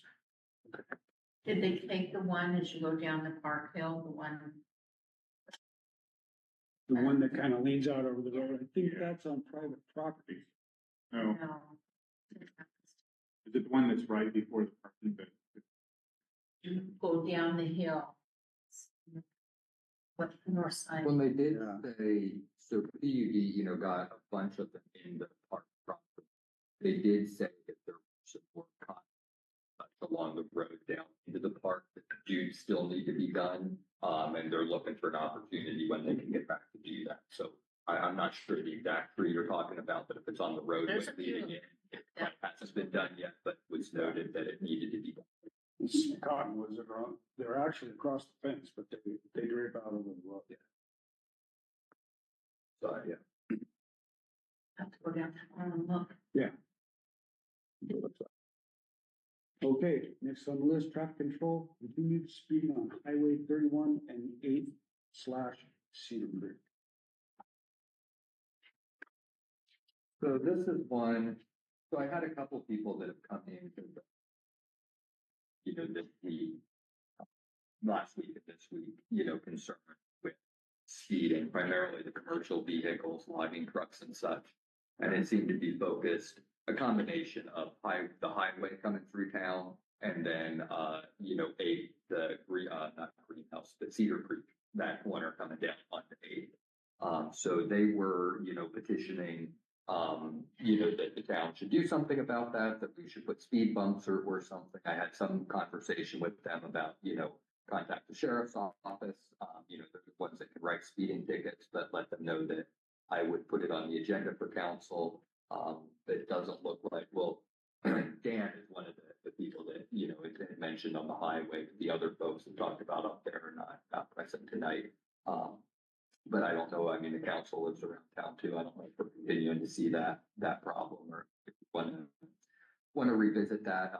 Did they take the one as you go down the Park Hill, the one? The one that kind of leans out over the road, I think that's on private property. No, No. is it the one that's right before the parking that? You go down the hill. What, north side? When they did Yeah. say, so PUD, got a bunch of them in the park property. They did say that there was some work on along the road down into the park that do still need to be done. And they're looking for an opportunity when they can get back to do that. So I'm not sure the exact tree you're talking about, but if it's on the roadway There's a few. leading in, it hasn't been done yet, but was noted that it needed to be done. Some cottonwoods that are, they're actually across the fence, but they drape out over the road. So, yeah. Have to go down and look. Okay, next on the list, traffic control, continued speeding on Highway 31 and 8/Cedar Creek. So this is one, so I had a couple people that have come in to the last week and this week, concerned with speeding, primarily the commercial vehicles, logging trucks and such. And it seemed to be focused, a combination of the highway coming through town and then, not Greenhouse, but Cedar Creek, that corner coming down onto 8. So they were, petitioning, that the town should do something about that we should put speed bumps or something. I had some conversation with them about, contact the sheriff's office, they're the ones that can write speeding tickets, but let them know that I would put it on the agenda for council. It doesn't look like, well, Dan is one of the people that, it mentioned on the highway, the other folks that talked about up there are not present tonight. But I don't know, the council lives around town too. I don't know if we're continuing to see that problem or if you want to revisit that,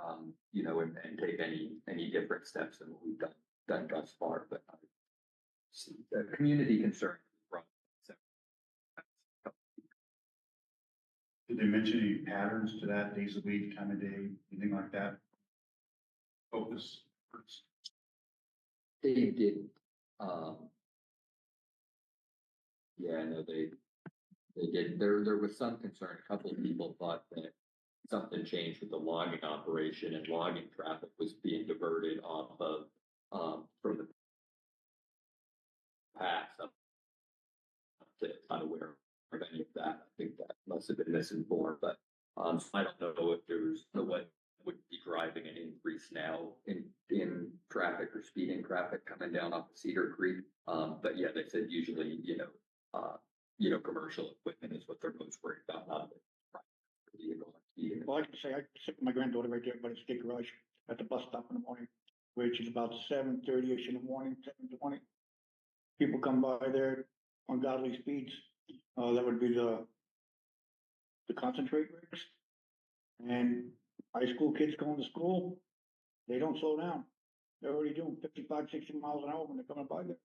and take any different steps than what we've done thus far. But community concern. Did they mention any patterns to that, days a week, time of day, anything like that? Focus. They did, um. Yeah, no, they did, there was some concern, a couple of people thought that something changed with the logging operation and logging traffic was being diverted off of, from the pass up to, unaware of any of that. I think that must have been misinformed, but, so I don't know if there's, what would be driving an increase now in traffic or speeding traffic coming down off of Cedar Creek. But yeah, they said usually, commercial equipment is what they're most worried about, not the private vehicle speeding. Well, I can say, I sit with my granddaughter right there by the state garage at the bus stop in the morning, which is about 7:30ish in the morning, 7:20. People come by there on godly speeds. That would be the concentrate rates. And high school kids going to school, they don't slow down. They're already doing 55, 60 miles an hour when they're coming by there.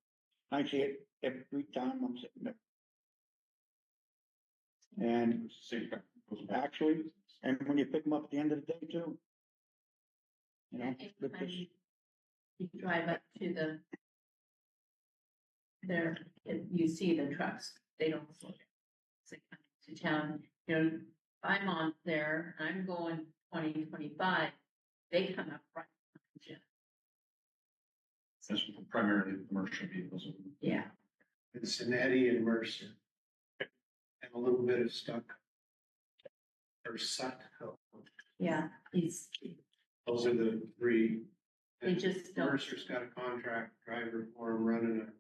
I see it every time I'm sitting there. And actually, and when you pick them up at the end of the day too. Because You drive up to you see the trucks, they don't slow down. It's like coming to town, I'm on there, I'm going 20, 25, they come up right behind you. That's primarily commercial vehicles. Yeah. It's Cincinnati and Mercer. And a little bit of Stuck. Or Suckco. Yeah, Those are the three. They just don't. Mercer's got a contract driver for him running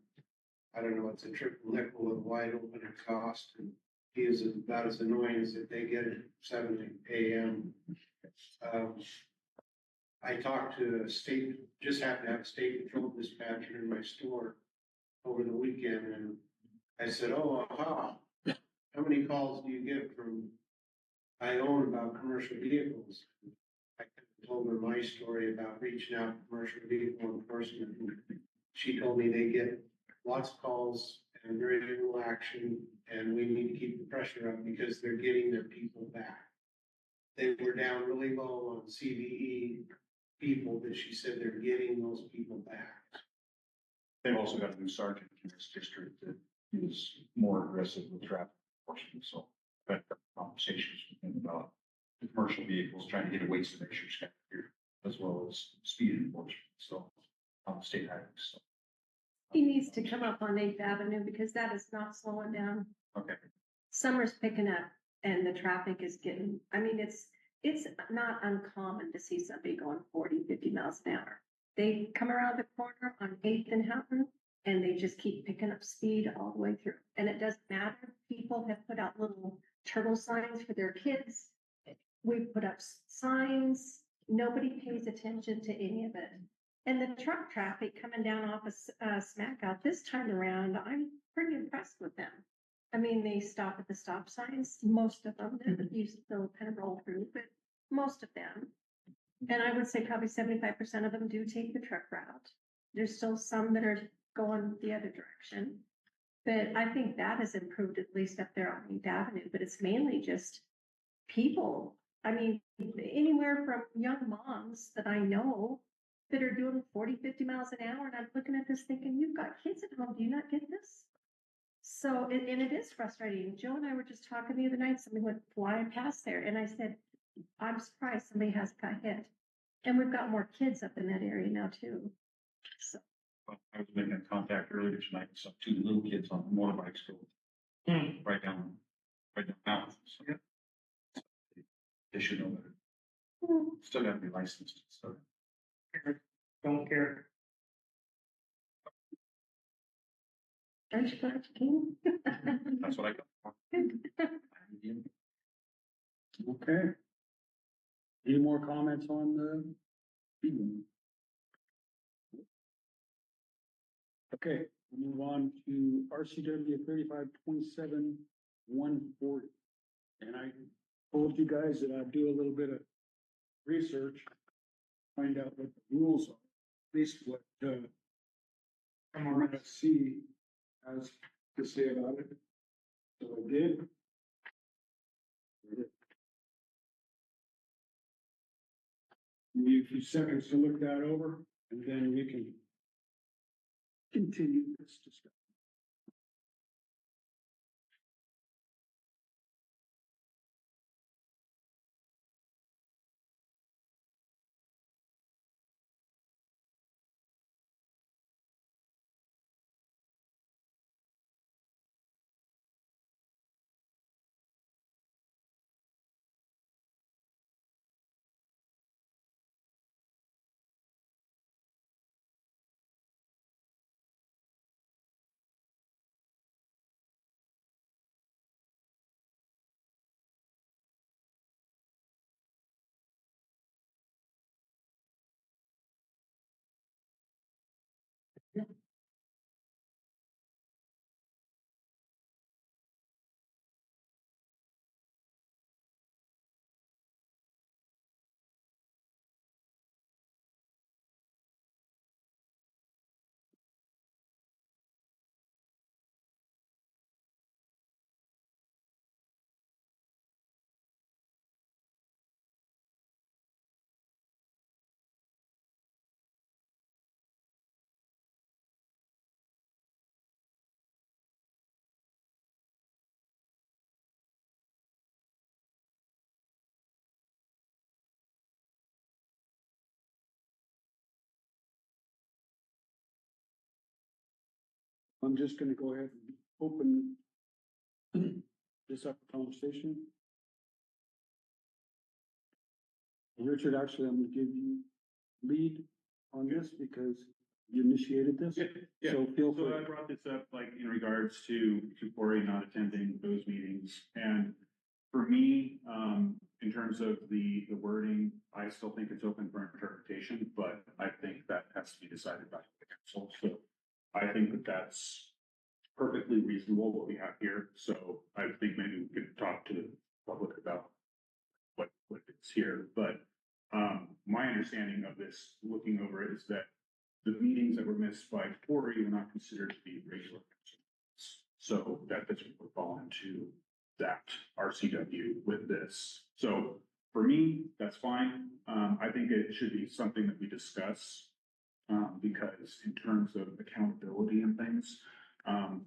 I don't know, it's a triple nickel with a wide open exhaust. And he is about as annoying as if they get it at 7 AM. I talked to just happened to have a state patrol dispatcher in my store over the weekend, and I said, "Oh, aha, how many calls do you get from Ione about commercial vehicles?" I told her my story about reaching out to commercial vehicle enforcement. She told me they get lots of calls and very little action, and we need to keep the pressure up because they're getting their people back. They were down really low on CVE people, but she said they're getting those people back. They've also got a new sergeant in this district that is more aggressive with traffic enforcement, so I've had conversations with him about the commercial vehicles, trying to get away some issues here, as well as speed enforcement, so on state highways, so. He needs to come up on 8th Avenue because that is not slowing down. Okay. Summer's picking up and the traffic is getting, it's not uncommon to see somebody going 40, 50 miles an hour. They come around the corner on 8th and Houghton and they just keep picking up speed all the way through. And it doesn't matter. People have put out little turtle signs for their kids. We've put up signs. Nobody pays attention to any of it. And the truck traffic coming down off of Smack Out this time around, I'm pretty impressed with them. They stop at the stop signs, most of them, that you still kind of roll through, but most of them. And I would say probably 75% of them do take the truck route. There's still some that are going the other direction. But I think that has improved at least up there on 8th Avenue, but it's mainly just people. Anywhere from young moms that I know that are doing 40, 50 miles an hour. And I'm looking at this thinking, you've got kids at home. Do you not get this? So, and it is frustrating. Joe and I were just talking the other night. Somebody went flying past there. And I said, I'm surprised somebody hasn't got hit. And we've got more kids up in that area now too. So. I was making contact earlier tonight, saw 2 little kids on motorbikes go right down mountains. So, yeah. They should know better. Still got to be licensed. So. Don't care. Aren't you glad you came? That's what I got. Okay. Any more comments on the evening? Okay, we'll move on to RCW 35.7-140. And I told you guys that I'd do a little bit of research, find out what the rules are, at least what MRSC has to say about it. So I did. Give you a few seconds to look that over, and then we can continue this discussion. I'm just gonna go ahead and open this up for conversation. Richard, actually, I'm gonna give you lead on this because you initiated this. Yeah, So feel so I free. brought this up like in regards to Cory not attending those meetings. And for me, in terms of the wording, I still think it's open for interpretation, but I think that has to be decided by the council. So I think that that's perfectly reasonable what we have here. So I think maybe we could talk to the public about what is here. But my understanding of this, looking over it, is that the meetings that were missed by Cory were not considered to be regular council meetings. So that doesn't fall into that RCW with this. So for me, that's fine. I think it should be something that we discuss because in terms of accountability and things,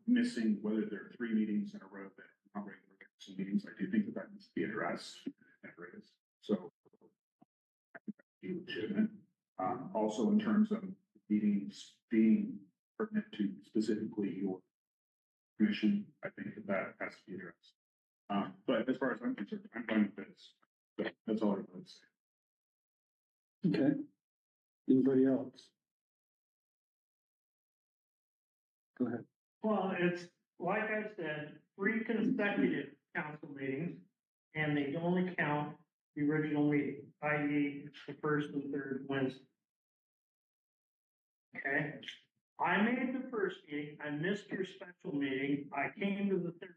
missing whether there are 3 meetings in a row that are not regular council meetings, I do think that needs to be addressed. And it is. So I think that would be legitimate. Also in terms of meetings being pertinent to specifically your commission, I think that has to be addressed. But as far as I'm concerned, I'm fine with this. So that's all I would say. Okay. Anybody else? Go ahead. Well, it's, like I said, 3 consecutive council meetings, and they only count the original meeting, i.e. the first and third Wednesday. Okay, I made the first meeting, I missed your special meeting, I came to the third.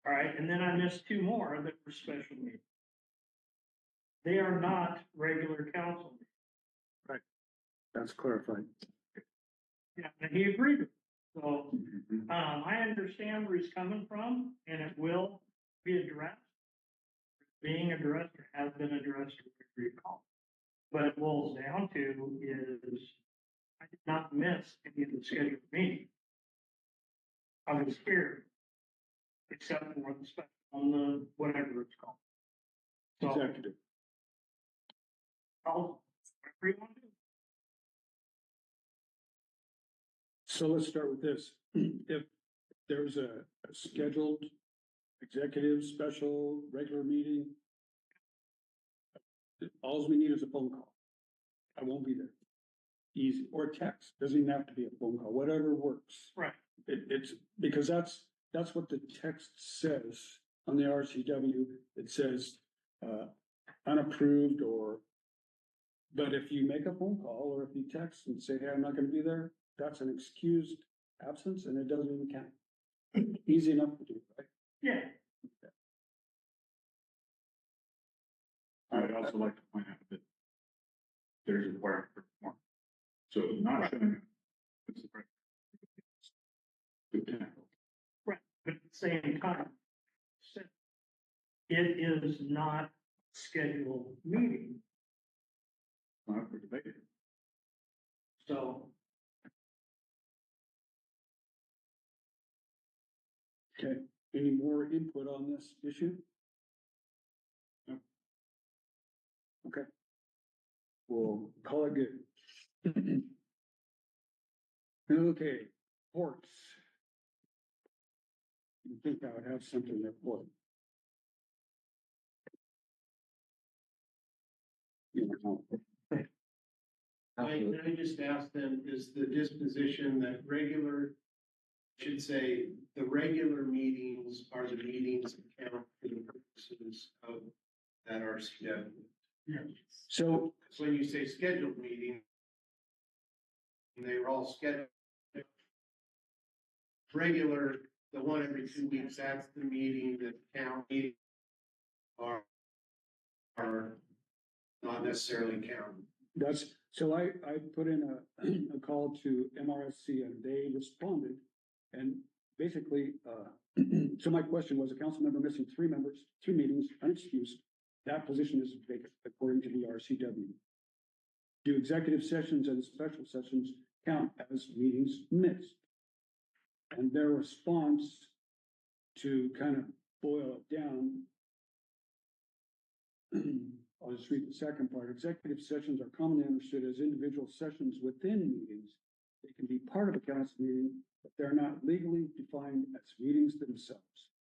All right, and then I missed 2 more that were special meetings. They are not regular council meetings. That's clarified. Yeah, and he agreed with it. So, I understand where he's coming from, and it will be addressed. Being addressed or has been addressed, or whatever you call it. What it boils down to is, I did not miss any of the scheduled meetings. I was here, except for the special, on the, whatever it's called. So, Executive. I'll, whatever you want to do. So let's start with this. If there's a scheduled executive, special, regular meeting, all we need is a phone call. I won't be there. Easy, or text, doesn't even have to be a phone call, whatever works. Right. It's because that's what the text says on the RCW. It says unapproved or, but if you make a phone call or if you text and say, hey, I'm not gonna be there, that's an excused absence and it doesn't even count. Easy enough to do, right? Yeah. I would also like to point out that there's a requirement for more. So not showing Right, but at the same time, it is not a scheduled meeting, Not for debate. so. Okay, any more input on this issue? No. Okay. We'll call it good. Okay, ports. You think I would have something that would? You know, I just asked them, is the disposition that should say, the regular meetings are the meetings that count for the purposes of that RCW. so, So when you say scheduled meeting, they were all scheduled. Regular, the one every 2 weeks, that's the meeting that county are not necessarily counted. that's, so I put in a call to MRSC and they responded. And basically, so my question was, a council member missing 3 meetings, unexcused, that position is vacant according to the RCW. Do executive sessions and special sessions count as meetings missed? And their response, to kind of boil it down, I'll just read the second part. Executive sessions are commonly understood as individual sessions within meetings. They can be part of a council meeting, but they're not legally defined as meetings themselves.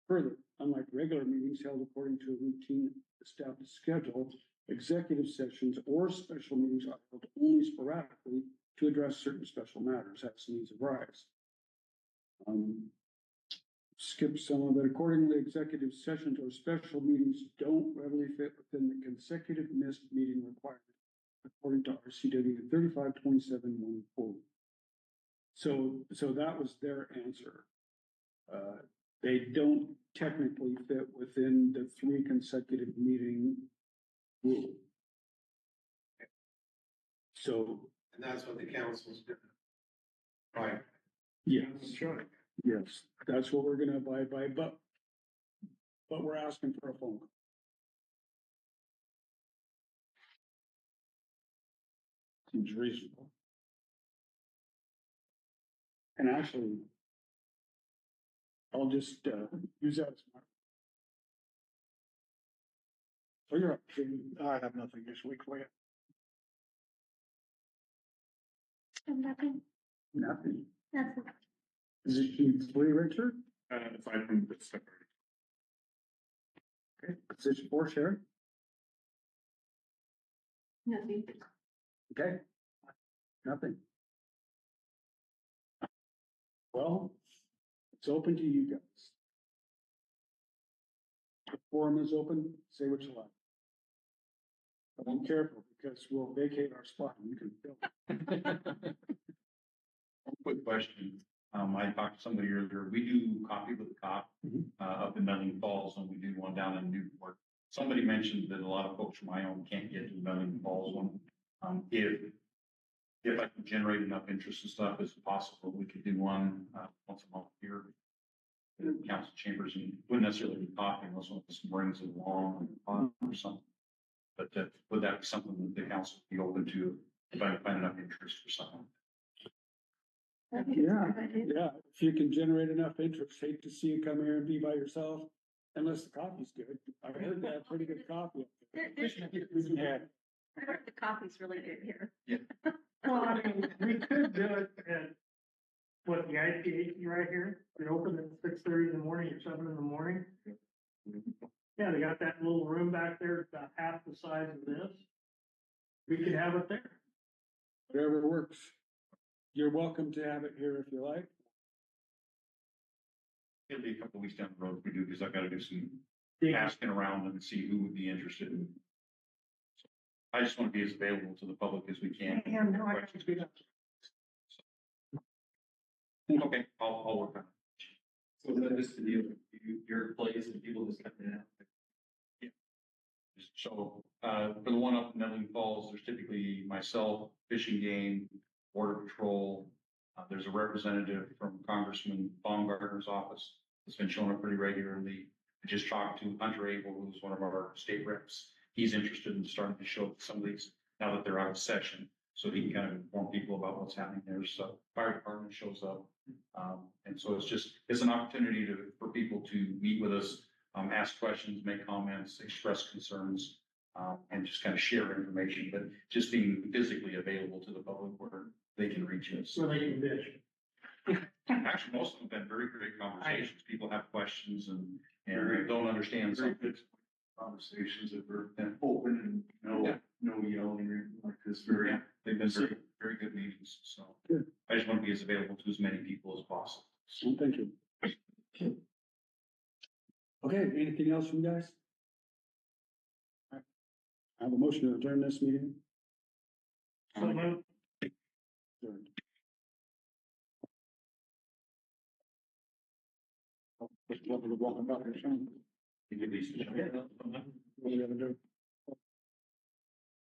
Further, unlike regular meetings held according to a routine established schedule, executive sessions or special meetings are held only sporadically to address certain special matters as needs arise. Skip some of it. Accordingly, executive sessions or special meetings don't readily fit within the consecutive missed meeting requirement according to RCW 3527-140. So that was their answer. They don't technically fit within the 3 consecutive meeting rule. So, And that's what the council's doing. Right. yes, Sure. yes, that's what we're gonna abide by, but we're asking for a phone call. Seems reasonable. And actually, I'll just, use that as my. So you're up, Jamie. I have nothing this week for you. Nothing, Nothing. that's it. Position 3, Richard? Aside from the stuff. Okay, position 4, Sharon? Nothing. Okay. Nothing. Well, it's open to you guys. The forum is open, say what you like. But be careful, because we'll vacate our spot and you can fill it. Quick question. I talked to somebody earlier. We do coffee with the cop, up in Melling Falls, and we do one down in Newport. Somebody mentioned that a lot of folks from Ione can't get to the Melling Falls one. If I can generate enough interest and stuff, it's possible we could do one, once a month here. In the council chambers, and wouldn't necessarily be coffee unless one brings it along or something. But would that be something that the council would be open to if I find enough interest for something? Yeah, if you can generate enough interest, hate to see you come here and be by yourself, unless the coffee's good. I heard they have pretty good coffee. I heard the coffee's really good here. Well, I mean, we could do it at, what, the IPH right here, they open at 6:30 in the morning or 7 in the morning. Yeah, they got that little room back there, about half the size of this. We could have it there. Whatever works. You're welcome to have it here if you like. It'll be a couple weeks down the road if we do, because I've got to do some asking around and see who would be interested. So I just want to be as available to the public as we can. Yeah, no, I can do that. Okay, I'll work on it. So is that just the deal, your place and people just come in? So, for the one up in Melling Falls, there's typically myself, fishing game, border patrol, There's a representative from Congressman Baumgartner's office that's been showing up pretty regularly. I just talked to Hunter Abel, who's one of our state reps. He's interested in starting to show some of these now that they're out of session, so he can kind of inform people about what's happening there. So fire department shows up. And so it's an opportunity for people to meet with us, ask questions, make comments, express concerns, and just kind of share information, but just being physically available to the public where they can reach us. So they can bitch. Actually, most of them have been very great conversations. People have questions and don't understand Very something. good conversations that were open and Yeah. no yelling or anything like this, very. Yeah, they've been very, very good meetings, so. Good. I just want to be as available to as many people as possible. So thank you. Okay, anything else from you guys? All right. I have a motion to adjourn this meeting. So moved. Adjourned. Just love to walk about your son. You could be- What do we have to do?